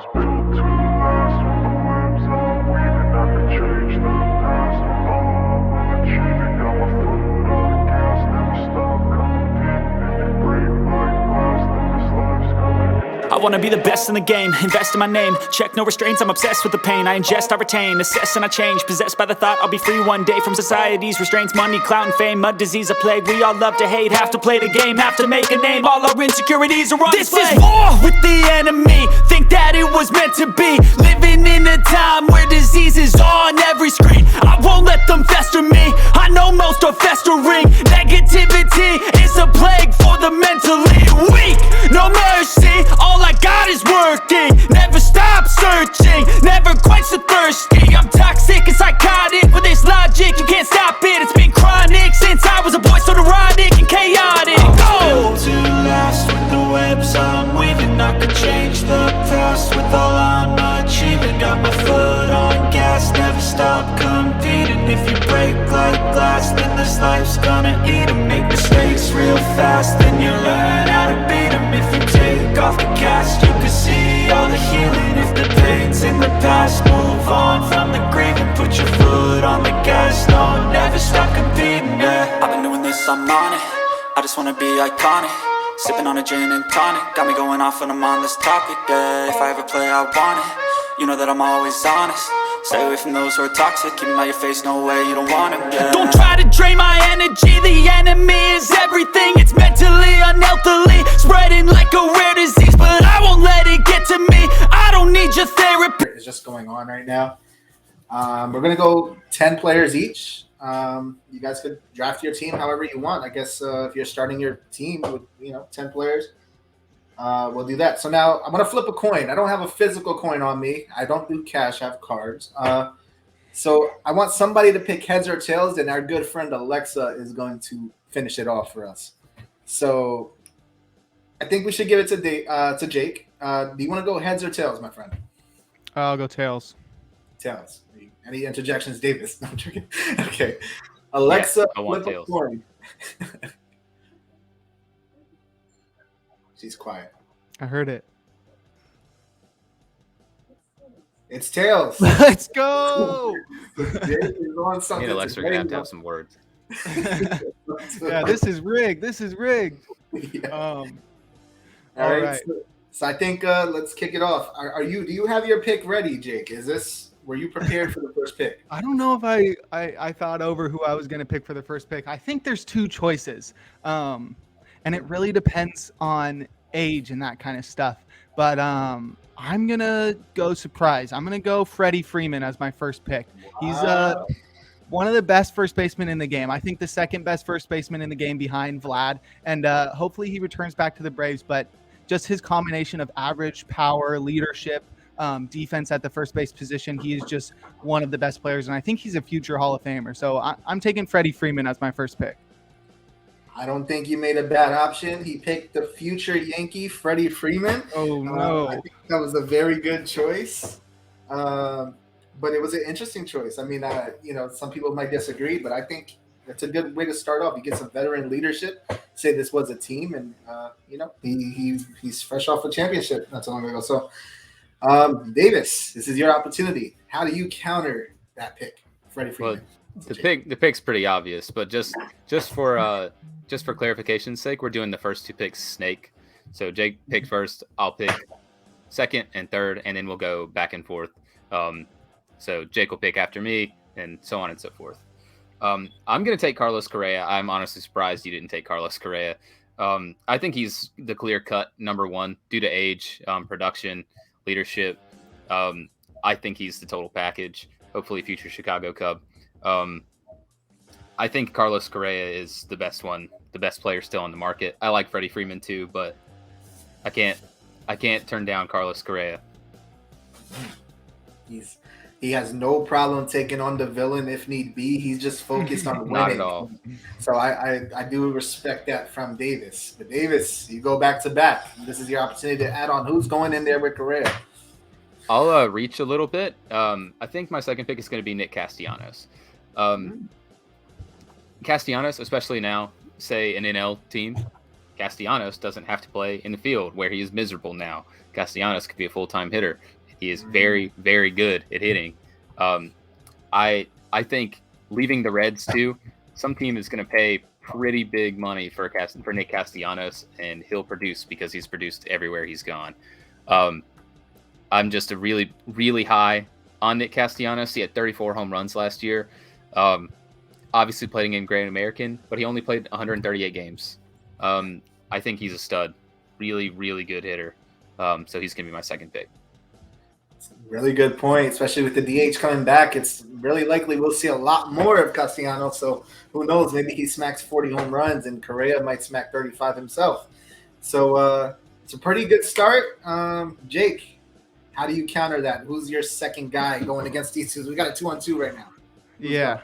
was built to last. With the webs I'm weaving, I could change the past. With all I'm achieving, got my foot on gas. Never stop competing. If you break like glass, then this life's gonna end. I wanna be the best in the game, invest in my name. Check no restraints, I'm obsessed with the pain. I ingest, I retain, assess and I change. Possessed by the thought I'll be free one day from society's restraints. Money, clout and fame, mud, disease, a plague. We all love to hate, have to play the game, have to make a name. All our insecurities are on display. This is war with the enemy, think that it was meant to be. Living in a time where disease is on every screen. I won't let them fester me, I know most are festering. Negativity is a plague for the mentally weak. No mercy, all I got is working. Never stop searching, never quench the thirsty. I'm toxic and psychotic with this logic, you can't stop it. It's been chronic since I was a boy, so neurotic and chaotic. Go! To last with the webs I'm weaving, I could change the past with all I'm achieving. Got my foot on gas, never stop competing. If you break like glass, then this life's gonna eat 'em. Make mistakes real fast, then you learn how to beat 'em. If you take off the cast, you can see all the healing. If the pain's in the past, move on from the grieving. Put your foot on the gas, no, never stop competing, yeah. I've been doing this, I'm on it. I just wanna be iconic. Sipping on a gin and tonic, got me going off when I'm on this topic, yeah. If I ever play, I want it. You know that I'm always honest. Stay away from those who are toxic. Keep them out your face, no way, you don't want it, yeah. Don't try to drain my energy. The enemy is everything. It's mentally, unhealthily, spreading like a rare disease. But I won't let it get to me. I don't need your therapy. Is just going on right now. We're gonna go 10 players each. You guys could draft your team however you want. I guess if you're starting your team with 10 players, we'll do that. So now I'm gonna flip a coin. I don't have a physical coin on me. I don't do cash. I have cards. So I want somebody to pick heads or tails, and our good friend Alexa is going to finish it off for us. So I think we should give it to Jake. Do you want to go heads or tails, my friend? I'll go tails. Tails. Any interjections, Davis? No, I'm joking. Okay. Alexa, I want flip tails. a coin. She's quiet. I heard it. It's tails. Let's go. Jake is on Me something. and Alexa are gonna have to have some words. Yeah, this is rigged. This is rigged. Yeah. All All right. right. So I think let's kick it off. Do you have your pick ready, Jake? Were you prepared for the first pick? I don't know if I thought over who I was going to pick for the first pick. I think there's two choices, and it really depends on age and that kind of stuff. But I'm going to go surprise. I'm going to go Freddie Freeman as my first pick. He's one of the best first basemen in the game. I think the second best first baseman in the game behind Vlad. And hopefully he returns back to the Braves. But just his combination of average, power, leadership, defense at the first base position, he is just one of the best players, and I think he's a future Hall of Famer. So I'm taking Freddie Freeman as my first pick. I don't think you made a bad option. He picked the future Yankee, Freddie Freeman. Oh, no. I think that was a very good choice. But it was an interesting choice. I mean, some people might disagree, but I think it's a good way to start off. You get some veteran leadership, say this was a team, and, he's fresh off a championship not so long ago. So, Davis, this is your opportunity. How do you counter that pick, Freddie Freeman? Well, the pick's pretty obvious, but just for clarification's sake, we're doing the first two picks snake. So Jake picks first, I'll pick second and third, and then we'll go back and forth. So Jake will pick after me, and so on and so forth. I'm going to take Carlos Correa. I'm honestly surprised you didn't take Carlos Correa. I think he's the clear-cut number one due to age, production, leadership. I think he's the total package. Hopefully, future Chicago Cub. I think Carlos Correa is the best one, the best player still on the market. I like Freddie Freeman too, but I can't turn down Carlos Correa. He has no problem taking on the villain if need be. He's just focused on winning. Not at all. So I do respect that from Davis. But Davis, you go back to back. This is your opportunity to add on. Who's going in there with Correa? I'll reach a little bit. I think my second pick is going to be Nick Castellanos. Castellanos, especially now, say an NL team, Castellanos doesn't have to play in the field where he is miserable now. Castellanos could be a full-time hitter. He is very, very good at hitting. I think leaving the Reds too, some team is going to pay pretty big money for Nick Castellanos, and he'll produce because he's produced everywhere he's gone. I'm just a really, really high on Nick Castellanos. He had 34 home runs last year. Obviously playing in Great American, but he only played 138 games. I think he's a stud. Really, really good hitter. So he's going to be my second pick. Really good point, especially with the DH coming back. It's really likely we'll see a lot more of Castellanos. So who knows? Maybe he smacks 40 home runs, and Correa might smack 35 himself. So it's a pretty good start. Jake, how do you counter that? Who's your second guy going against these two? We got a 2-on-2 right now. Yeah.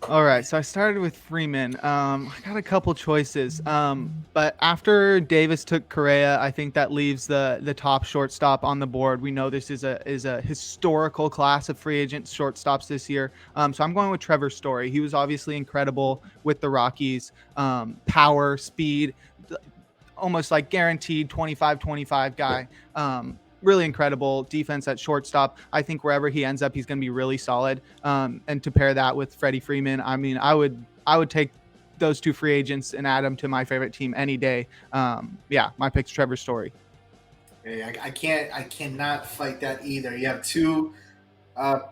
All right, so I started with Freeman. I got a couple choices, but after Davis took Correa, I think that leaves the top shortstop on the board. We know this is a historical class of free agent shortstops this year, so I'm going with Trevor Story. He was obviously incredible with the Rockies. Power, speed, almost like guaranteed 25-25 guy. Really incredible defense at shortstop. I think wherever he ends up, he's going to be really solid. And to pair that with Freddie Freeman, I mean, I would take those two free agents and add them to my favorite team any day. My pick's Trevor Story. Hey, I cannot fight that either. You have two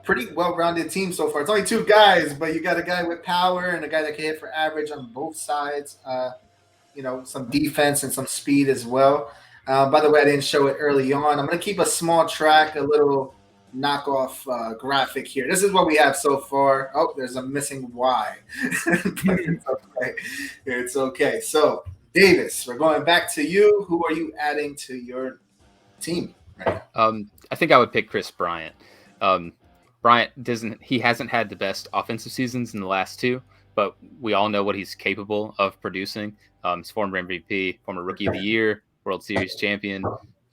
pretty well-rounded teams so far. It's only two guys, but you got a guy with power and a guy that can hit for average on both sides. Some defense and some speed as well. By the way, I didn't show it early on. I'm going to keep a small track, a little knockoff graphic here. This is what we have so far. Oh, there's a missing Y. But it's okay. It's okay. So, Davis, we're going back to you. Who are you adding to your team right now? I think I would pick Chris Bryant. Bryant hasn't had the best offensive seasons in the last two, but we all know what he's capable of producing. He's former MVP, former Rookie of the Year, World Series champion,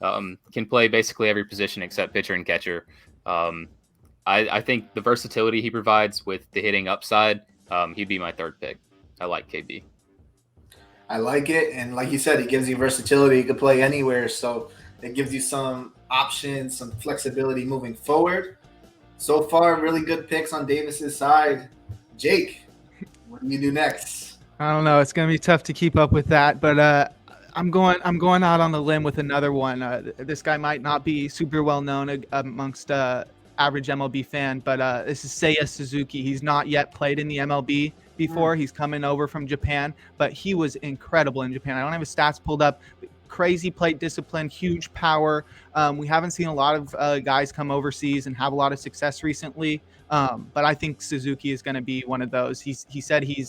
can play basically every position except pitcher and catcher. I think the versatility he provides with the hitting upside, he'd be my third pick. I like KB. I like it. And like you said, it gives you versatility. You can play anywhere. So it gives you some options, some flexibility moving forward. So far, really good picks on Davis's side. Jake, what do you do next? I don't know. It's going to be tough to keep up with that, but I'm going out on the limb with another one. This guy might not be super well known amongst average MLB fan, but this is Seiya Suzuki. He's not yet played in the MLB before. He's coming over from Japan, but he was incredible in Japan. I don't have his stats pulled up. Crazy plate discipline, huge power. We haven't seen a lot of guys come overseas and have a lot of success recently, but I think Suzuki is going to be one of those. He said he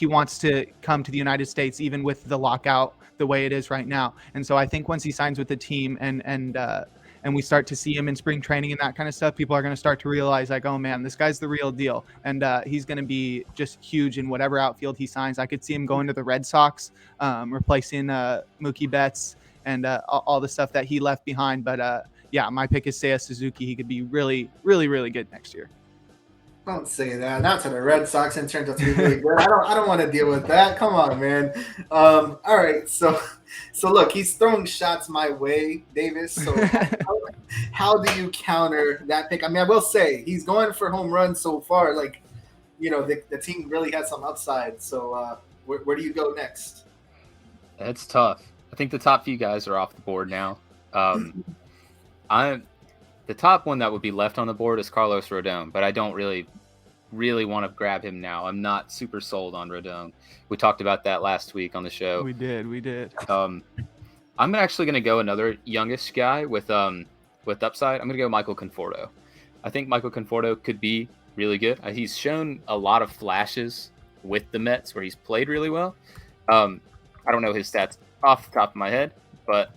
wants to come to the United States, even with the lockout the way it is right now. And so I think once he signs with the team and we start to see him in spring training and that kind of stuff, people are going to start to realize like, oh man, this guy's the real deal. And he's going to be just huge in whatever outfield he signs. I could see him going to the Red Sox, replacing Mookie Betts and all the stuff that he left behind. But my pick is Seiya Suzuki. He could be really, really, really good next year. Don't say that. Not to the Red Sox and turns out to be really good. I don't want to deal with that. Come on, man. All right. So look, he's throwing shots my way, Davis. So how do you counter that pick? I mean, I will say he's going for home runs so far. Like, the team really has some upside. So where do you go next? It's tough. I think the top few guys are off the board now. The top one that would be left on the board is Carlos Rodon, but I don't really want to grab him now. I'm not super sold on Rodon. We talked about that last week on the show. We did. I'm actually going to go another youngish guy with upside. I'm going to go Michael Conforto. I think Michael Conforto could be really good. He's shown a lot of flashes with the Mets where he's played really well. I don't know his stats off the top of my head, but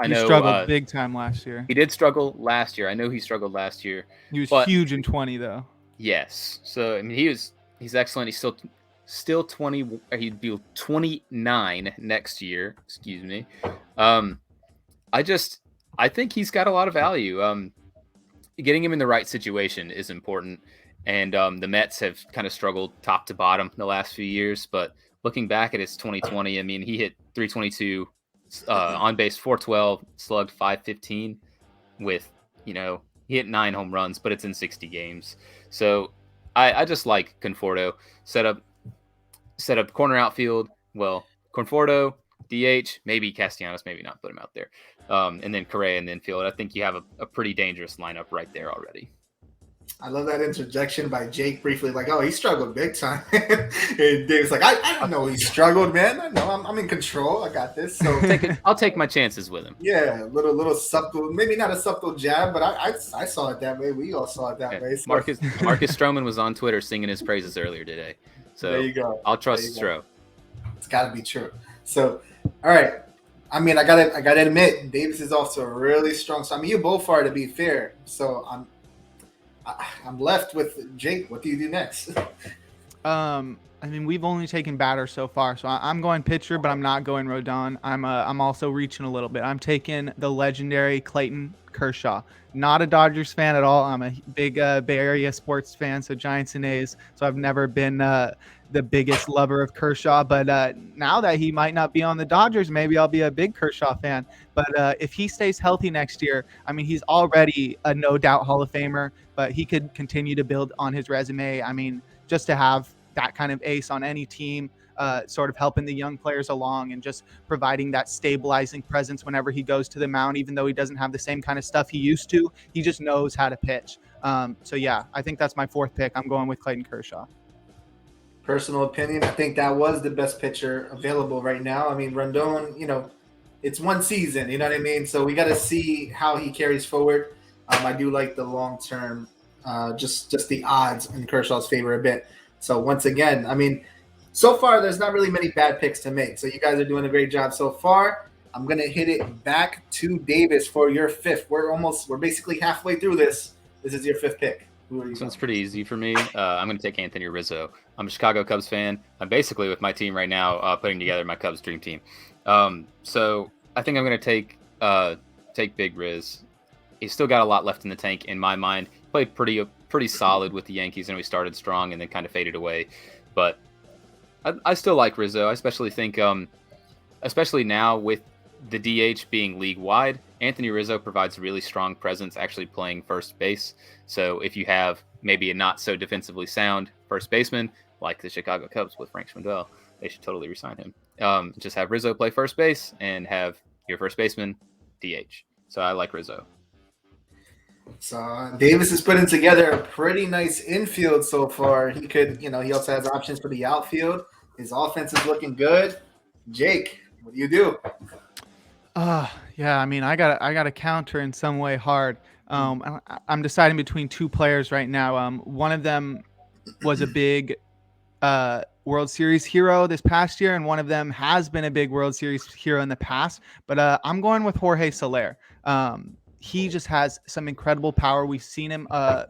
I know he struggled big time last year. He did struggle last year. I know he struggled last year. He was huge in 20 though. Yes. So I mean he's excellent. He's still 20. He'd be 29 next year. Excuse me. I think he's got a lot of value. Getting him in the right situation is important. And the Mets have kind of struggled top to bottom the last few years, but looking back at his 2020, I mean, he hit 322, on base 412, slugged 515 with, he hit 9 home runs, but it's in 60 games. So I just like Conforto. Set up corner outfield. Well, Conforto, DH, maybe Castellanos, maybe not put him out there. And then Correa in the infield. I think you have a pretty dangerous lineup right there already. I love that interjection by Jake briefly, like, oh, he struggled big time. And Dave's like, I don't know he struggled, man. I know I'm in control. I got this. So I'll take my chances with him. Yeah, little subtle, maybe not a subtle jab, but I saw it that way. We all saw it that way. So. Marcus Stroman was on Twitter singing his praises earlier today. So there you go. I'll trust Stro. It's got to be true. So, all right. I mean, I gotta admit, Davis is also really strong. So I mean, you both are, to be fair. So I'm left with Jake. What do you do next? I mean, we've only taken batter so far, so I'm going pitcher, but I'm not going Rodon. I'm also reaching a little bit. I'm taking the legendary Clayton Kershaw. Not a Dodgers fan at all. I'm a big Bay Area sports fan, so Giants and A's. So I've never been the biggest lover of Kershaw, but now that he might not be on the Dodgers, maybe I'll be a big Kershaw fan. But if he stays healthy next year, I mean, he's already a no doubt Hall of Famer, but he could continue to build on his resume. I mean, just to have that kind of ace on any team, sort of helping the young players along and just providing that stabilizing presence whenever he goes to the mound, even though he doesn't have the same kind of stuff he used to, he just knows how to pitch. So yeah, I think that's my fourth pick. I'm going with Clayton Kershaw. Personal opinion, I think that was the best pitcher available right now. I mean, Rondon, it's one season, you know what I mean? So we got to see how he carries forward. I do like the long-term, just the odds in Kershaw's favor a bit. So once again, I mean, so far there's not really many bad picks to make. So you guys are doing a great job so far. I'm going to hit it back to Davis for your fifth. We're basically halfway through this. This is your fifth pick. Who are you? This one's pretty easy for me. I'm going to take Anthony Rizzo. I'm a Chicago Cubs fan. I'm basically with my team right now, putting together my Cubs dream team. So I think I'm going to take Big Riz. He's still got a lot left in the tank in my mind. Played pretty solid with the Yankees, and we started strong and then kind of faded away. But I still like Rizzo. I especially think, especially now with the DH being league wide, Anthony Rizzo provides a really strong presence actually playing first base. So if you have maybe a not so defensively sound first baseman like the Chicago Cubs with Frank Schwindel, they should totally resign him. Just have Rizzo play first base and have your first baseman DH. So I like Rizzo. So Davis is putting together a pretty nice infield so far. He could, he also has options for the outfield. His offense is looking good. Jake, what do you do? Yeah, I mean, I got to counter in some way hard. I'm deciding between two players right now. One of them was a big World Series hero this past year, and one of them has been a big World Series hero in the past. But I'm going with Jorge Soler. He just has some incredible power. We've seen him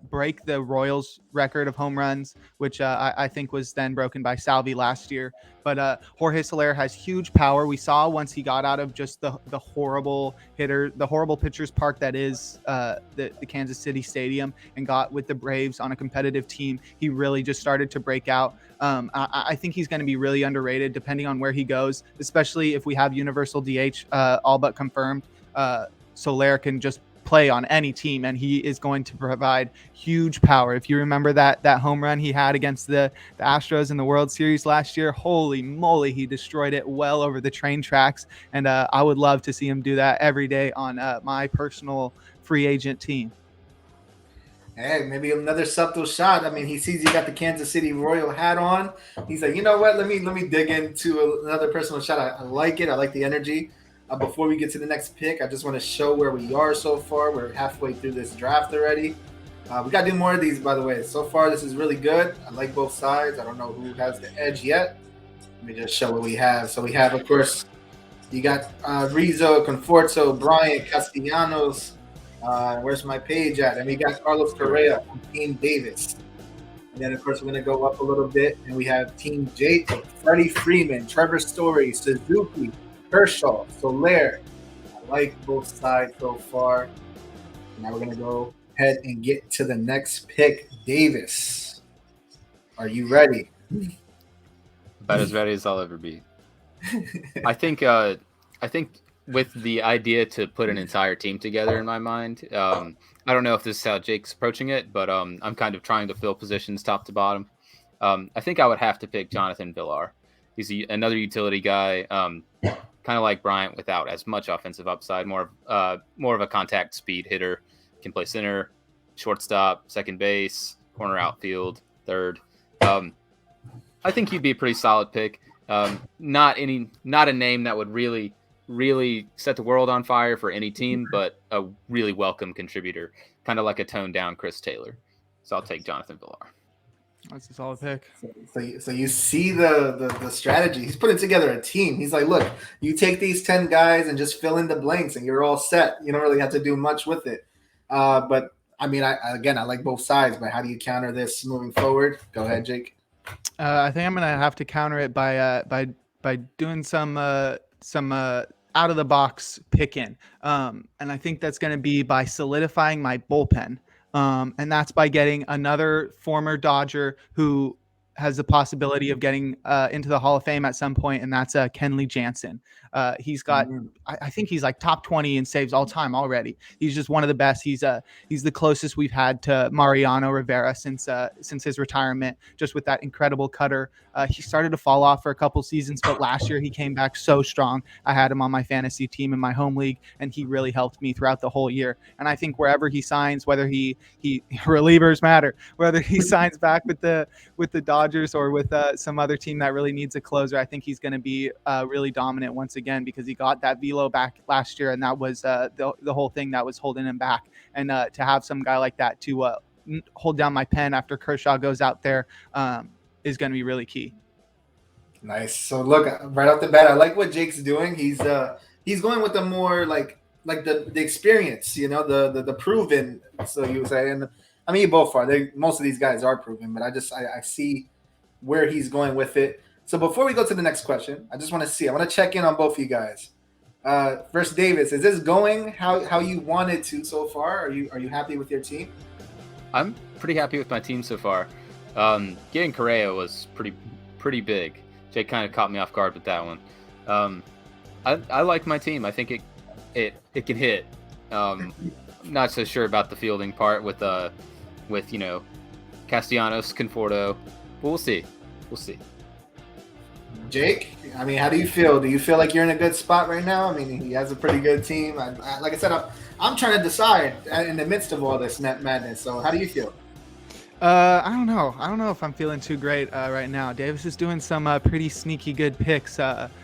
break the Royals record of home runs, which I think was then broken by Salvi last year. But Jorge Soler has huge power. We saw once he got out of just the horrible pitcher's park that is the Kansas City Stadium and got with the Braves on a competitive team, he really just started to break out. I think he's going to be really underrated depending on where he goes, especially if we have universal DH all but confirmed. Soler can just play on any team, and he is going to provide huge power. If you remember that home run he had against the Astros in the World Series last year, holy moly, he destroyed it well over the train tracks, and I would love to see him do that every day on my personal free agent team. Hey, maybe another subtle shot. I mean, he sees you got the Kansas City Royal hat on. He's like, you know what? Let me dig into another personal shot. I like it. I like the energy. Before we get to the next pick, I just want to show where we are so far. We're halfway through this draft already. We got to do more of these, by the way. So far, this is really good. I like both sides. I don't know who has the edge yet. Let me just show what we have. So we have, of course, you got Rizzo, Conforto, Bryant, Castellanos. Where's my page at? And we got Carlos Correa from Team Davis. And then, of course, we're going to go up a little bit. And we have Team Jake, Freddie Freeman, Trevor Story, Suzuki, Kershaw, Soler. I like both sides so far. Now we're going to go ahead and get to the next pick. Davis, are you ready? About as ready as I'll ever be. I think with the idea to put an entire team together in my mind, I don't know if this is how Jake's approaching it, but I'm kind of trying to fill positions top to bottom. I think I would have to pick Jonathan Villar. He's another utility guy, kind of like Bryant without as much offensive upside, more of a contact speed hitter. Can play center, shortstop, second base, corner outfield, third. I think he'd be a pretty solid pick. Not a name that would really set the world on fire for any team, but a really welcome contributor, kind of like a toned down Chris Taylor. So I'll take Jonathan Villar. That's a solid pick. So you see the strategy. He's putting together a team. He's like, look, you take these 10 guys and just fill in the blanks, and you're all set. You don't really have to do much with it. But I mean, I like both sides. But how do you counter this moving forward? Go ahead, Jake. I think I'm gonna have to counter it by doing some out of the box picking, and I think that's gonna be by solidifying my bullpen, and that's by getting another former Dodger who has the possibility of getting into the Hall of Fame at some point, and that's Kenley Jansen. He's got, I think he's like top 20 in saves all time already. He's just one of the best. He's the closest we've had to Mariano Rivera since his retirement, just with that incredible cutter. He started to fall off for a couple seasons, but last year he came back so strong. I had him on my fantasy team in my home league, and he really helped me throughout the whole year. And I think wherever he signs, whether he relievers matter, whether he signs back with the Dodgers or with some other team that really needs a closer, I think he's going to be really dominant once again, because he got that velo back last year, and that was the whole thing that was holding him back. And to have some guy like that to hold down my pen after Kershaw goes out there is going to be really key. Nice. So look, right off the bat, I like what Jake's doing. He's going with the more like the experience, the proven. So you say, and I mean, you both are. Most of these guys are proven, but I see where he's going with it. So before we go to the next question, I want to check in on both of you guys. First, Davis, is this going how you wanted to so far? Are you happy with your team? I'm pretty happy with my team so far. Getting Correa was pretty big. Jake kind of caught me off guard with that one. I like my team. I think it can hit. Not so sure about the fielding part with Castellanos, Conforto, but we'll see. Jake, I mean, how do you feel? Do you feel like you're in a good spot right now? I mean, he has a pretty good team. Like I said, I'm trying to decide in the midst of all this madness. So how do you feel? I don't know. I don't know if I'm feeling too great right now. Davis is doing some pretty sneaky good picks. So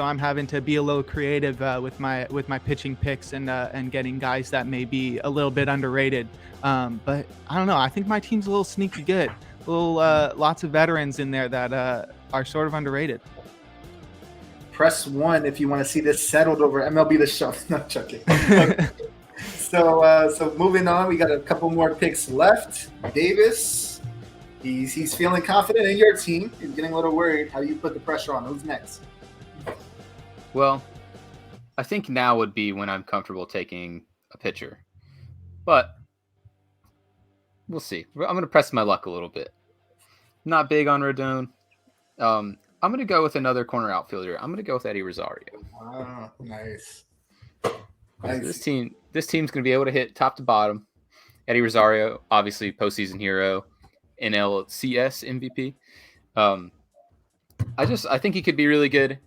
I'm having to be a little creative with my pitching picks and getting guys that may be a little bit underrated. But I don't know. I think my team's a little sneaky good. Lots of veterans in there that are sort of underrated. Press 1 if you want to see this settled over MLB The Show. Not joking. So moving on, we got a couple more picks left. Davis, he's feeling confident in your team. He's getting a little worried. How do you put the pressure on? Who's next? Well, I think now would be when I'm comfortable taking a pitcher, but we'll see. I'm going to press my luck a little bit. Not big on Rodon. I'm going to go with another corner outfielder. I'm going to go with Eddie Rosario. Wow, nice. This team's going to be able to hit top to bottom. Eddie Rosario, obviously postseason hero, NLCS MVP. I think he could be really good.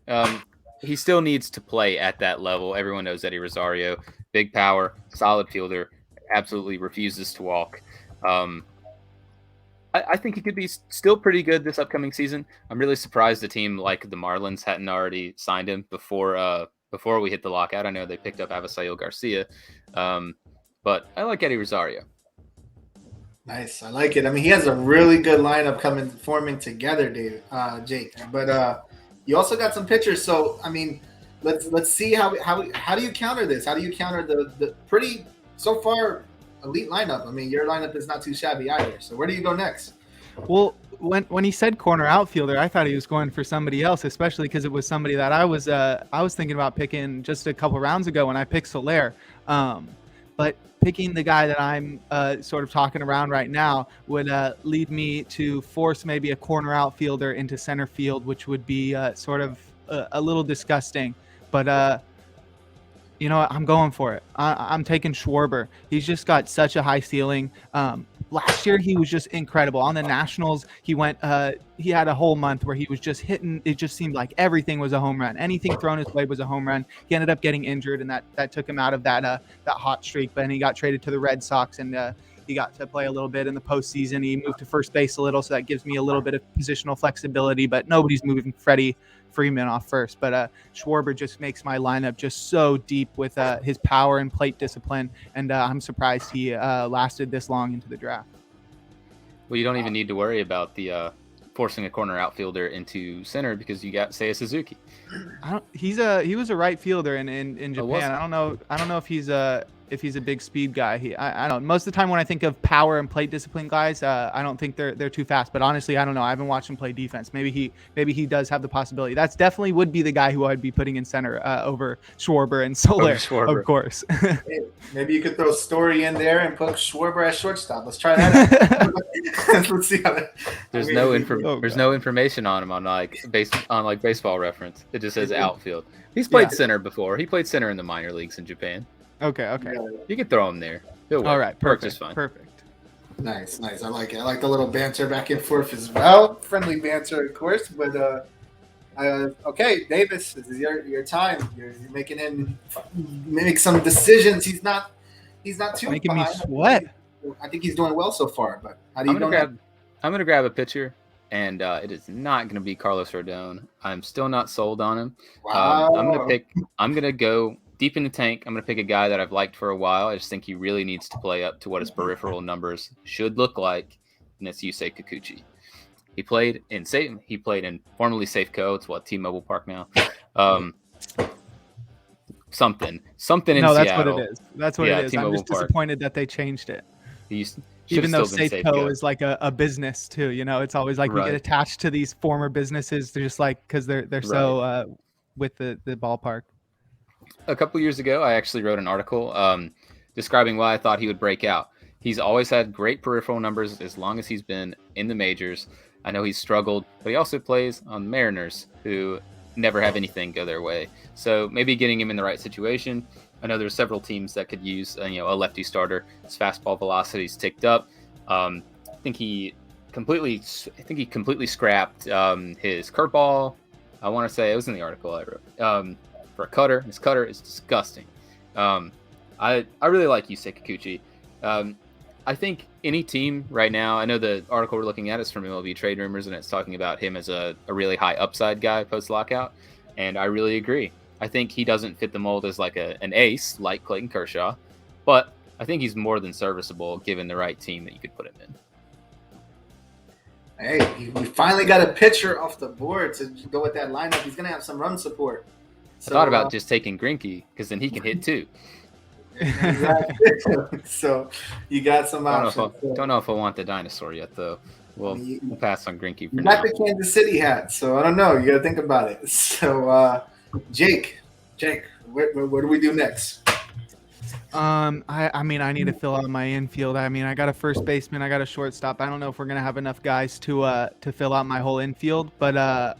He still needs to play at that level. Everyone knows Eddie Rosario, big power, solid fielder, absolutely refuses to walk. I think he could be still pretty good this upcoming season. I'm really surprised a team like the Marlins hadn't already signed him before we hit the lockout. I know they picked up Avisail Garcia, but I like Eddie Rosario. Nice, I like it. I mean, he has a really good lineup forming together, Jake. But you also got some pitchers. So I mean, let's see how do you counter this? How do you counter the pretty so far elite lineup? I mean, your lineup is not too shabby either. So where do you go next? Well, when he said corner outfielder, I thought he was going for somebody else, especially because it was somebody that I was thinking about picking just a couple rounds ago when I picked Soler. but picking the guy that I'm sort of talking around right now would lead me to force maybe a corner outfielder into center field, which would be sort of a little disgusting. But you know what? I'm going for it. I'm taking Schwarber. He's just got such a high ceiling. Last year he was just incredible. On the Nationals, he went. He had a whole month where he was just hitting. It just seemed like everything was a home run. Anything thrown his way was a home run. He ended up getting injured, and that took him out of that hot streak. But then he got traded to the Red Sox, and he got to play a little bit in the postseason. He moved to first base a little, so that gives me a little bit of positional flexibility. But nobody's moving Freddie Freeman off first. But Schwarber just makes my lineup just so deep with his power and plate discipline, and I'm surprised he lasted this long into the draft. Well, you don't even need to worry about the forcing a corner outfielder into center because you got Seiya Suzuki. He was a right fielder in Japan. I don't know if he's a big speed guy. I don't know. Most of the time when I think of power and plate discipline guys, I don't think they're too fast. But honestly, I don't know. I haven't watched him play defense. Maybe he does have the possibility. That's definitely would be the guy who I'd be putting in center over Schwarber and Soler, of course. Maybe you could throw Story in there and put Schwarber at shortstop. Let's try that out. Let's see how that. There's no information on him on Baseball Reference. It just says outfield. He's played center before. He played center in the minor leagues in Japan. Okay. You can throw him there. All right, perfect. Just fine. Perfect. Nice. I like it. I like the little banter back and forth as well. Friendly banter, of course. But okay, Davis, this is your time. You're making him make some decisions. He's not too making behind. me sweat. I think he's doing well so far. But how do you I'm gonna grab a pitcher, and it is not gonna be Carlos Rodon. I'm still not sold on him. Wow. I'm gonna go deep in the tank. I'm gonna pick a guy that I've liked for a while. I just think he really needs to play up to what his peripheral numbers should look like, and that's Yusei Kikuchi. He played in formerly Safeco. It's T-Mobile Park now. Something in Seattle. That's what it is. That's what it is. T-Mobile I'm just disappointed that they changed it. Even though Safeco is like a business too, it's always like we get attached to these former businesses. They're just like because they're so with the ballpark. A couple years ago, I actually wrote an article describing why I thought he would break out. He's always had great peripheral numbers as long as he's been in the majors. I know he's struggled, but he also plays on Mariners, who never have anything go their way. So maybe getting him in the right situation. I know there's several teams that could use a lefty starter. His fastball velocity's ticked up. I think he completely scrapped his curveball. I want to say it was in the article I wrote. For a cutter, his cutter is disgusting. I really like Yusei Kikuchi. I think any team right now, I know the article we're looking at is from MLB Trade Rumors, and it's talking about him as a really high upside guy post-lockout, and I really agree. I think he doesn't fit the mold as like an ace like Clayton Kershaw, but I think he's more than serviceable given the right team that you could put him in. Hey, we finally got a pitcher off the board to go with that lineup. He's going to have some run support. I thought about just taking Greinke because then he can hit too. Exactly. So you got some options. Don't know if I want the dinosaur yet, though. We'll pass on Greinke for you now. got the Kansas City hat, so I don't know. You got to think about it. So, Jake, what do we do next? I mean, I need to fill out my infield. I mean, I got a first baseman, I got a shortstop. I don't know if we're gonna have enough guys to fill out my whole infield, but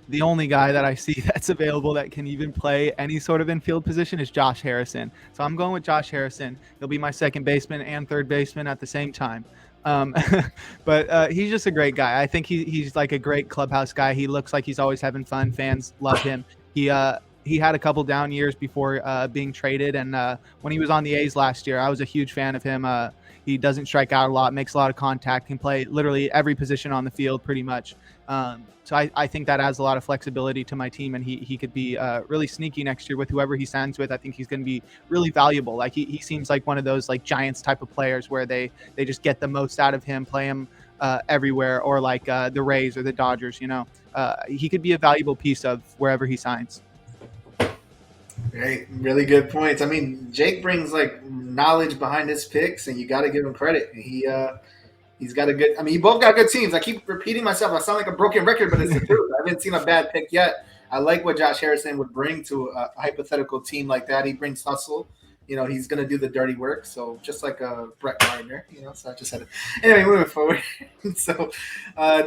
the only guy that I see that's available that can even play any sort of infield position is Josh Harrison. So I'm going with Josh Harrison. He'll be my second baseman and third baseman at the same time. But he's just a great guy. I think he's like a great clubhouse guy. He looks like he's always having fun. Fans love him. He had a couple down years before being traded. And when he was on the A's last year, I was a huge fan of him. He doesn't strike out a lot, makes a lot of contact, can play literally every position on the field pretty much. So I think that adds a lot of flexibility to my team, and he could be really sneaky next year with whoever he signs with. I think he's going to be really valuable. Like he seems like one of those like Giants type of players where they just get the most out of him, play him everywhere, or like the Rays or the Dodgers. He could be a valuable piece of wherever he signs. Great, really good points. I mean, Jake brings like knowledge behind his picks, and you got to give him credit. He's got a good. I mean, you both got good teams. I keep repeating myself. I sound like a broken record, but it's the truth. I haven't seen a bad pick yet. I like what Josh Harrison would bring to a hypothetical team like that. He brings hustle. he's going to do the dirty work. So just like Brett Gardner, so I just had to. Anyway, moving forward. So,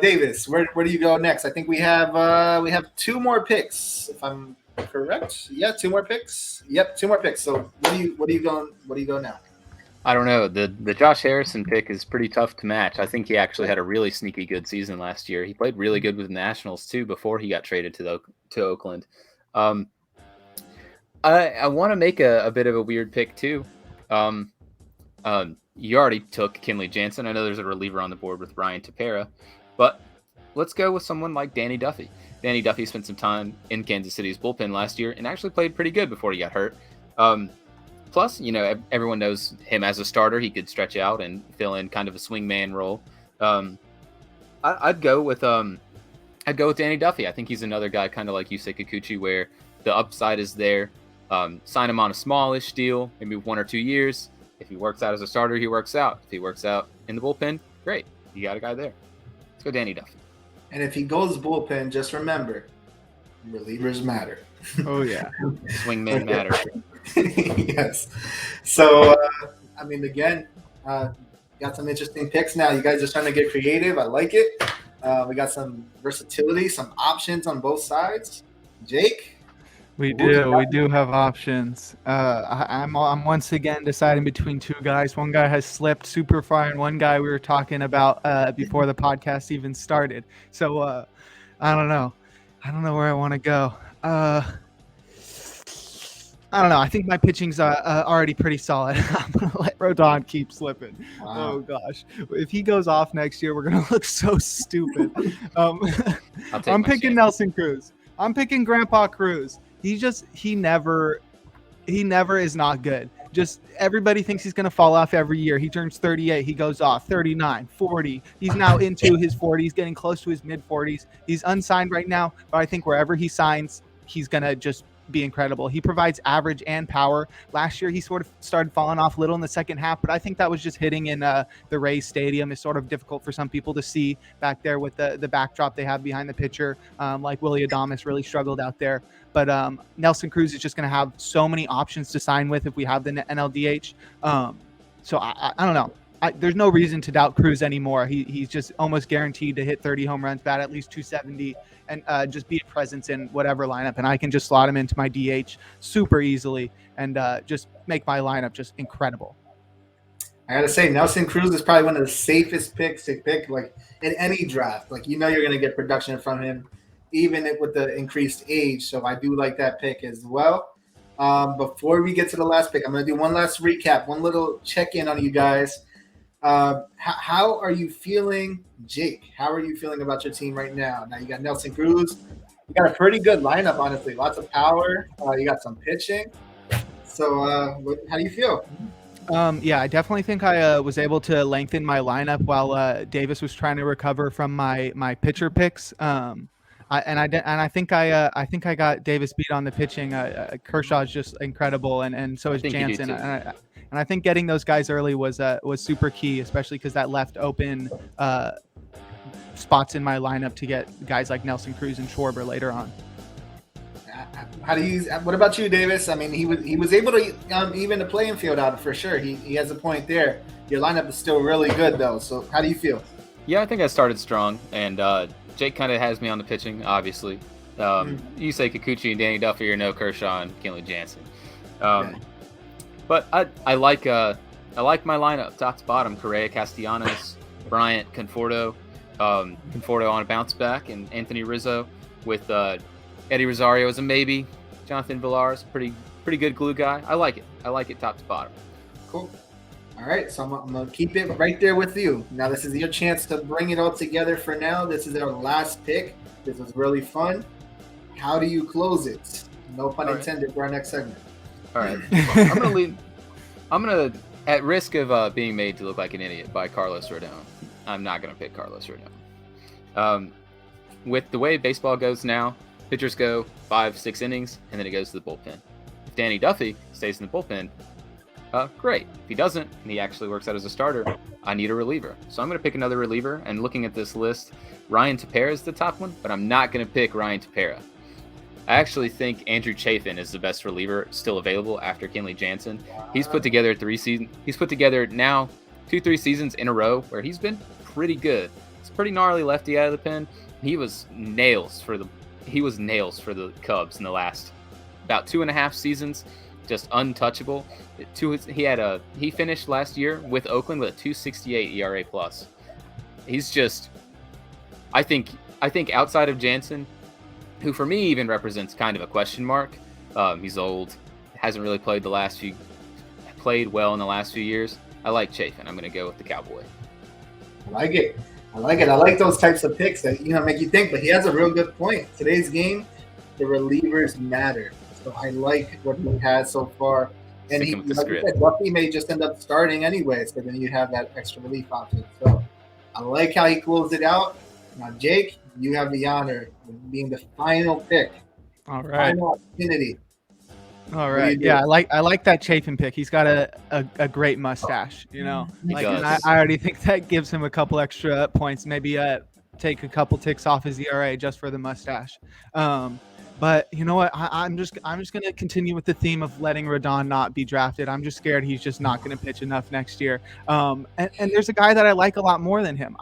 Davis, where do you go next? I think we have 2 more picks, if I'm correct. Yeah, 2 more picks. Yep, 2 more picks. So what do you go now? I don't know. The Josh Harrison pick is pretty tough to match. I think he actually had a really sneaky good season last year. He played really good with the Nationals too before he got traded to Oakland. I want to make a bit of a weird pick too. You already took Kenley Jansen. I know there's a reliever on the board with Ryan Tepera, but let's go with someone like Danny Duffy. Danny Duffy spent some time in Kansas City's bullpen last year and actually played pretty good before he got hurt. Plus, everyone knows him as a starter. He could stretch out and fill in kind of a swingman role. I'd go with Danny Duffy. I think he's another guy kind of like Yusei Kikuchi, where the upside is there. Sign him on a smallish deal, maybe 1 or 2 years. If he works out as a starter, he works out. If he works out in the bullpen, great. You got a guy there. Let's go Danny Duffy. And if he goes bullpen, just remember, relievers matter. Oh, yeah. Swingmen matter. Yes. So, again, got some interesting picks now. You guys are trying to get creative. I like it. We got some versatility, some options on both sides. Jake? We do have options. I'm once again deciding between 2 guys. One guy has slipped super far, and one guy we were talking about before the podcast even started. So I don't know. I don't know where I want to go. I don't know. I think my pitching's already pretty solid. I'm going to let Rodon keep slipping. Wow. Oh, gosh. If he goes off next year, we're going to look so stupid. I'm picking Nelson Cruz. I'm picking Grandpa Cruz. He never is not good. Just everybody thinks he's going to fall off every year. He turns 38. He goes off 39, 40. He's now into his 40s, getting close to his mid-40s. He's unsigned right now, but I think wherever he signs, he's going to just be incredible. He provides average and power. Last year, he sort of started falling off a little in the second half, but I think that was just hitting in the Rays Stadium. It's sort of difficult for some people to see back there with the backdrop they have behind the pitcher. Like Willy Adames really struggled out there. But Nelson Cruz is just going to have so many options to sign with if we have the NLDH. So I don't know. There's no reason to doubt Cruz anymore. He's just almost guaranteed to hit 30 home runs, bat at least 270, and just be a presence in whatever lineup. And I can just slot him into my DH super easily and just make my lineup just incredible. I got to say, Nelson Cruz is probably one of the safest picks to pick like in any draft. Like, you're going to get production from him, even with the increased age. So I do like that pick as well. Before we get to the last pick, I'm going to do one last recap, one little check-in on you guys. How are you feeling, Jake? How are you feeling about your team right now? Now you got Nelson Cruz. You got a pretty good lineup, honestly. Lots of power. You got some pitching. So how do you feel? Yeah, I definitely think I was able to lengthen my lineup while Davis was trying to recover from my pitcher picks. I think I got Davis beat on the pitching. Kershaw is just incredible, and so is Jansen. And I think getting those guys early was super key, especially because that left open spots in my lineup to get guys like Nelson Cruz and Schwarber later on. What about you, Davis? I mean, he was able to even the playing field out for sure. He has a point there. Your lineup is still really good though. So how do you feel? Yeah, I think I started strong, and Jake kind of has me on the pitching, obviously. You say Kikuchi and Danny Duffy, or no Kershaw and Kenley Jansen. But I like my lineup, top to bottom. Correa, Castellanos, Bryant, Conforto. Conforto on a bounce back, and Anthony Rizzo with Eddie Rosario as a maybe. Jonathan Villar is a pretty good glue guy. I like it top to bottom. Cool. All right, so I'm going to keep it right there with you. Now, this is your chance to bring it all together for now. This is our last pick. This was really fun. How do you close it? No pun intended for our next segment. All right. Well, I'm going to, at risk of being made to look like an idiot by Carlos Rodon, I'm not going to pick Carlos Rodon. With the way baseball goes now, pitchers go 5-6 innings, and then it goes to the bullpen. If Danny Duffy stays in the bullpen, great. If he doesn't, and he actually works out as a starter, I need a reliever. So I'm going to pick another reliever, and looking at this list, Ryan Tepera is the top one, but I'm not going to pick Ryan Tepera. I actually think Andrew Chafin is the best reliever still available after Kenley Jansen. He's put together 3 seasons. He's put together now 2-3 seasons in a row where he's been pretty good. It's pretty gnarly lefty out of the pen. He was nails for the Cubs in the last about 2.5 seasons, just untouchable. He finished last year with Oakland with a 2.68 ERA plus. He's just, I think outside of Jansen, who for me even represents kind of a question mark. He's old, hasn't really played well in the last few years. I like Chafin. I'm going to go with the Cowboy. I like it. I like those types of picks that make you think. But he has a real good point. Today's game, the relievers matter. So I like what he has so far. And he, like you said, Duffy may just end up starting anyway. So then you have that extra relief option. So I like how he closed it out. Now, Jake, you have the honor of being the final pick. All right. Final opportunity. All right. Yeah, I like that Chafin pick. He's got a great mustache, He and does. I already think that gives him a couple extra points. Maybe take a couple ticks off his ERA just for the mustache. But you know what? I'm just gonna continue with the theme of letting Rodon not be drafted. I'm just scared he's just not gonna pitch enough next year. And there's a guy that I like a lot more than him.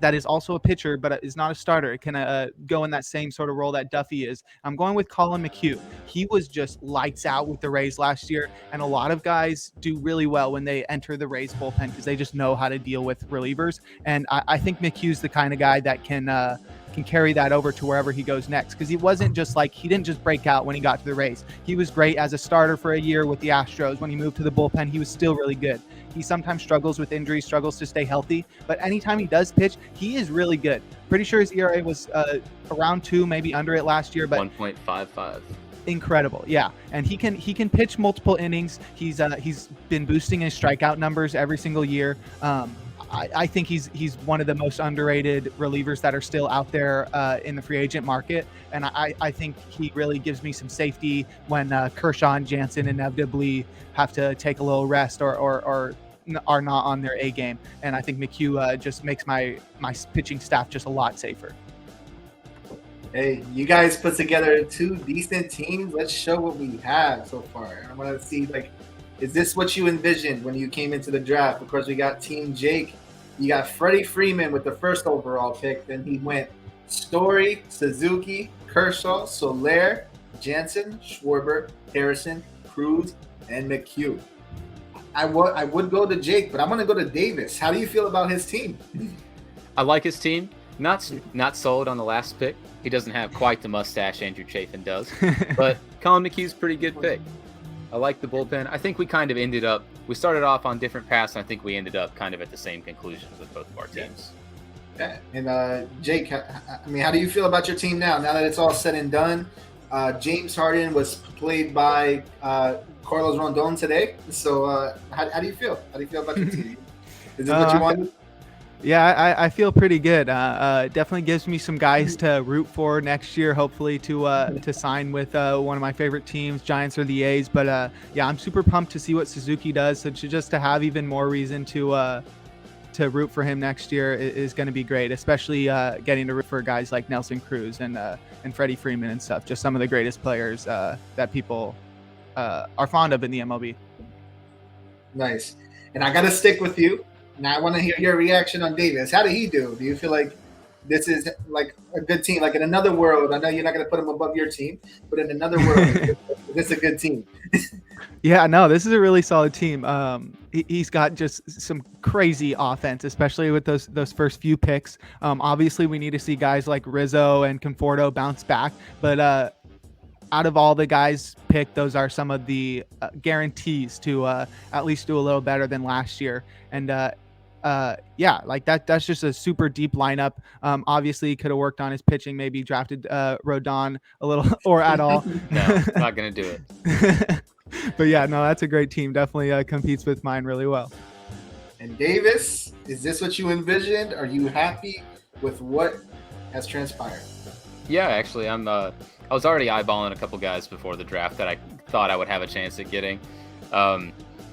That is also a pitcher, but is not a starter. It can go in that same sort of role that Duffy is. I'm going with Colin McHugh. He was just lights out with the Rays last year, and a lot of guys do really well when they enter the Rays bullpen because they just know how to deal with relievers. And I think McHugh's the kind of guy that can carry that over to wherever he goes next, because he didn't just break out when he got to the Rays. He was great as a starter for a year with the Astros. When he moved to the bullpen, he was still really good. He sometimes struggles with injuries, struggles to stay healthy, but anytime he does pitch, he is really good. Pretty sure his ERA was around 2, maybe under it last year, but 1.55. incredible. Yeah. And he can pitch multiple innings. He's been boosting his strikeout numbers every single year. I think he's one of the most underrated relievers that are still out there in the free agent market. And I think he really gives me some safety when Kershaw and Jansen inevitably have to take a little rest or are not on their A game. And I think McHugh just makes my pitching staff just a lot safer. Hey, you guys put together 2 decent teams. Let's show what we have so far. I want to see, is this what you envisioned when you came into the draft? Of course, we got Team Jake. You got Freddie Freeman with the first overall pick. Then he went Story, Suzuki, Kershaw, Soler, Jansen, Schwarber, Harrison, Cruz, and McHugh. I would go to Jake, but I'm going to go to Davis. How do you feel about his team? I like his team. Not sold on the last pick. He doesn't have quite the mustache Andrew Chafin does, but Colin McHugh's a pretty good pick. I like the bullpen. I think we kind of we started off on different paths, and I think we ended up kind of at the same conclusions with both of our teams. Yeah. And Jake, how do you feel about your team now that it's all said and done? James Harden was played by Carlos Rondon today. So how do you feel? How do you feel about your team? Is this what you wanted? Yeah, I feel pretty good. Definitely gives me some guys to root for next year, hopefully to sign with one of my favorite teams, Giants or the A's. But yeah, I'm super pumped to see what Suzuki does. So just to have even more reason to root for him next year is going to be great, especially getting to root for guys like Nelson Cruz and Freddie Freeman and stuff. Just some of the greatest players that people are fond of in the MLB. Nice. And I got to stick with you. Now I want to hear your reaction on Davis. How did he do? Do you feel like this is like a good team? Like in another world, I know you're not going to put him above your team, but in another world, is this a good team? Yeah, no, this is a really solid team. He's got just some crazy offense, especially with those first few picks. Obviously, we need to see guys like Rizzo and Conforto bounce back, but out of all the guys picked, those are some of the guarantees to at least do a little better than last year. And yeah, like that's just a super deep lineup. Obviously, he could have worked on his pitching, maybe drafted Rodon a little or at all. No, not going to do it. But yeah, no, that's a great team. Definitely competes with mine really well. And Davis, is this what you envisioned? Are you happy with what has transpired? Yeah, actually, I was already eyeballing a couple guys before the draft that I thought I would have a chance at getting.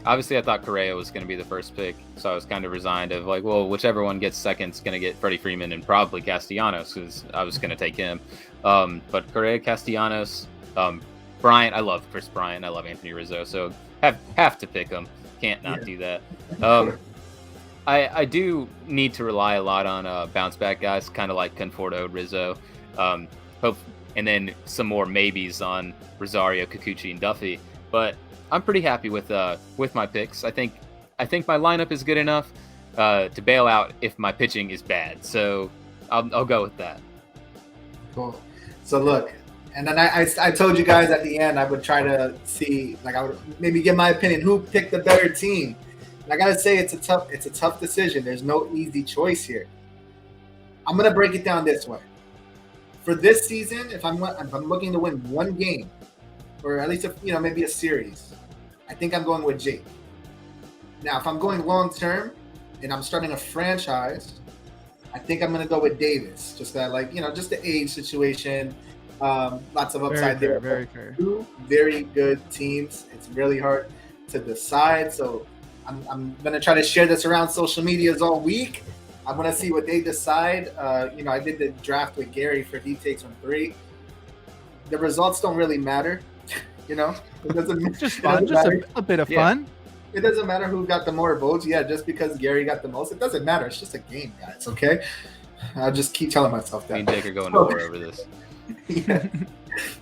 obviously I thought Correa was going to be the first pick, so I was kind of resigned of like, well, whichever one gets second is going to get Freddie Freeman and probably Castellanos, because I was going to take him. But Correa, Castellanos, Bryant, I love Chris Bryant, I love Anthony Rizzo, so have to pick him. Can't not do that. I do need to rely a lot on bounce back guys, kind of like Conforto, Rizzo, and then some more maybes on Rosario, Kikuchi, and Duffy. But I'm pretty happy with my picks. I think my lineup is good enough to bail out if my pitching is bad. So I'll go with that. Cool. So look, and then I told you guys at the end I would try to see, like, I would maybe give my opinion who picked the better team. And I gotta say it's a tough decision. There's no easy choice here. I'm gonna break it down this way. For this season, if I'm looking to win one game, or at least maybe a series, I think I'm going with Jake. Now, if I'm going long term and I'm starting a franchise, I think I'm going to go with Davis. Just that, just the age situation, lots of upside there. Very fair. Two very good teams. It's really hard to decide. So I'm going to try to share this around social medias all week. I'm going to see what they decide. I did the draft with Gary for He Takes from 3. The results don't really matter. It doesn't. It's just fun, just a bit of fun. It doesn't matter who got the more votes. Yeah, just because Gary got the most, it doesn't matter. It's just a game, guys. Okay, I'll just keep telling myself that. Me and Jake are going to war over this. Yeah.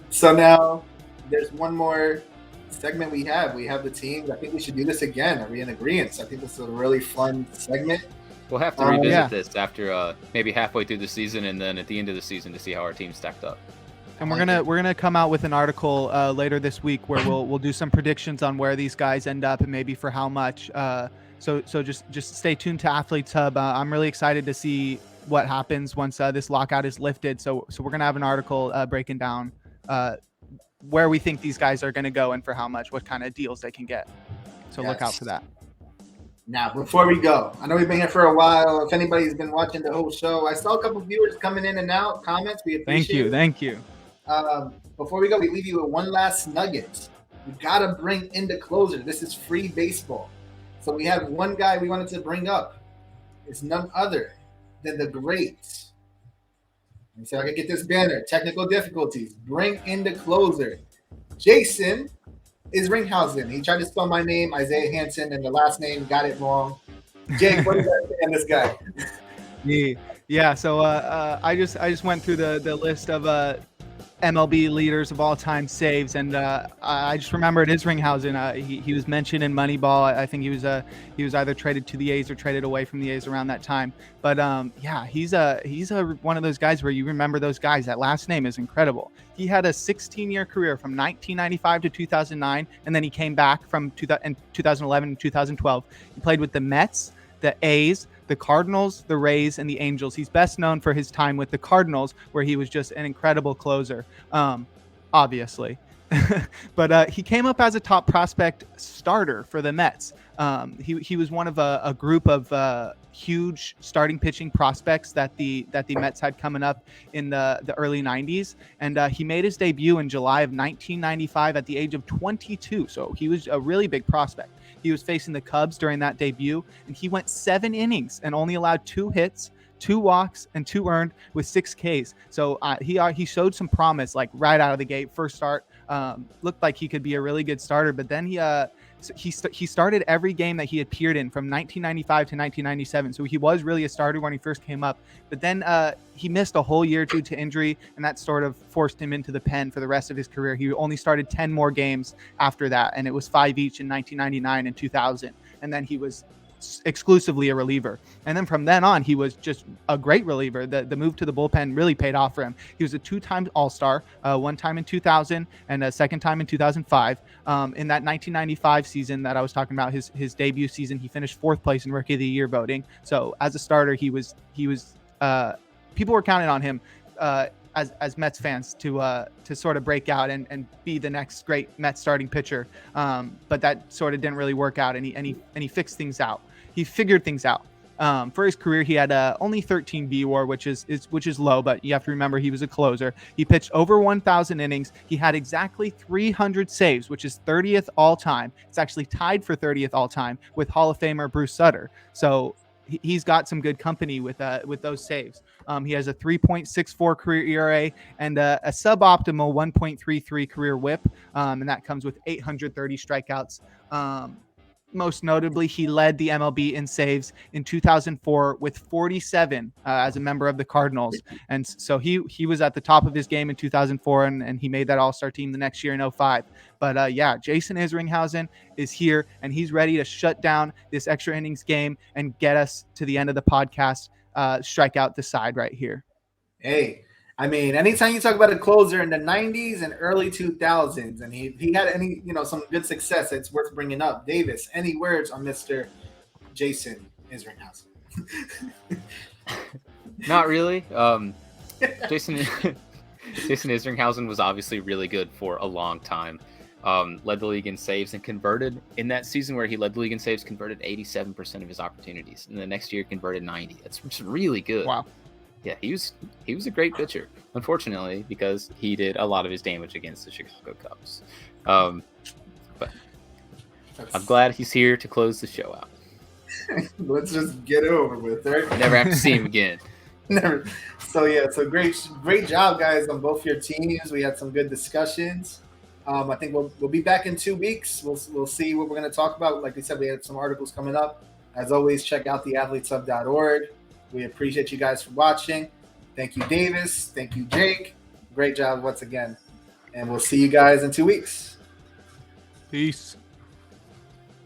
So now there's one more segment we have. We have the teams. I think we should do this again. Are we in agreement? I think this is a really fun segment. We'll have to revisit this after maybe halfway through the season, and then at the end of the season to see how our team stacked up. And we're gonna come out with an article later this week where we'll do some predictions on where these guys end up and maybe for how much. So just stay tuned to Athletes Hub. I'm really excited to see what happens once this lockout is lifted. So we're gonna have an article breaking down where we think these guys are gonna go and for how much, what kind of deals they can get. So look out for that. Now, before we go, I know we've been here for a while. If anybody's been watching the whole show, I saw a couple viewers coming in and out, comments. We appreciate it. Thank you. Before we go, we leave you with one last nugget. We gotta bring in the closer. This is free baseball. So we have one guy we wanted to bring up. It's none other than the great. Let me see if I can get this banner. Technical difficulties. Bring in the closer. Jason is Ringhausen. He tried to spell my name, Isaiah Hansen, and the last name got it wrong. Jake, what do you say on this guy? Yeah. So I just went through the list of MLB leaders of all time saves, and I just remembered is Ringhausen. He was mentioned in Moneyball. I think he was either traded to the A's or traded away from the A's around that time. But he's one of those guys where you remember those guys. That last name is incredible. He had a 16-year career from 1995 to 2009, and then he came back from 2011 and 2012. He played with the Mets, the A's, the Cardinals, the Rays, and the Angels. He's best known for his time with the Cardinals, where he was just an incredible closer, obviously. But he came up as a top prospect starter for the Mets. He was one of a group of huge starting pitching prospects that the Mets had coming up in the early 90s. And he made his debut in July of 1995 at the age of 22. So he was a really big prospect. He was facing the Cubs during that debut, and he went 7 innings and only allowed 2 hits, 2 walks, and 2 earned with 6 Ks. So he showed some promise, like right out of the gate. First start, looked like he could be a really good starter, but then he started every game that he appeared in from 1995 to 1997. So he was really a starter when he first came up, but then he missed a whole year due to injury, and that sort of forced him into the pen for the rest of his career. He only started 10 more games after that, and it was 5 each in 1999 and 2000. And then he was exclusively a reliever. And then from then on, he was just a great reliever. The move to the bullpen really paid off for him. He was a 2-time All-Star, 1 time in 2000 and a 2nd time in 2005. In that 1995 season that I was talking about, his debut season, he finished 4th place in Rookie of the Year voting. So as a starter, he was people were counting on him as Mets fans to sort of break out and be the next great Mets starting pitcher. But that sort of didn't really work out, and he fixed things out. He figured things out. For his career, he had only 13 BWAR, which is low, but you have to remember he was a closer. He pitched over 1,000 innings. He had exactly 300 saves, which is 30th all time. It's actually tied for 30th all time with Hall of Famer Bruce Sutter. So he's got some good company with those saves. He has a 3.64 career ERA and a suboptimal 1.33 career WHIP, and that comes with 830 strikeouts. Most notably, he led the MLB in saves in 2004 with 47 as a member of the Cardinals. And so he was at the top of his game in 2004, and he made that all-star team the next year in 2005. But yeah, Jason Isringhausen is here, and he's ready to shut down this extra innings game and get us to the end of the podcast. Strike out the side right here. Hey, I mean, anytime you talk about a closer in the 90s and early 2000s, and he had some good success, it's worth bringing up. Davis, any words on Mr. Jason Isringhausen? Not really. Jason Isringhausen was obviously really good for a long time. Led the league in saves and converted in that season where he led the league in saves, converted 87% of his opportunities. And the next year converted 90. That's just really good. Wow. Yeah, he was a great pitcher. Unfortunately, because he did a lot of his damage against the Chicago Cubs. But I'm glad he's here to close the show out. Let's just get it over with, right? Never have to see him again. Never. So great job, guys, on both your teams. We had some good discussions. I think we'll be back in 2 weeks. We'll see what we're going to talk about. Like we said, we had some articles coming up. As always, check out theathletesub.org. We appreciate you guys for watching. Thank you, Davis. Thank you, Jake. Great job once again. And we'll see you guys in 2 weeks. Peace.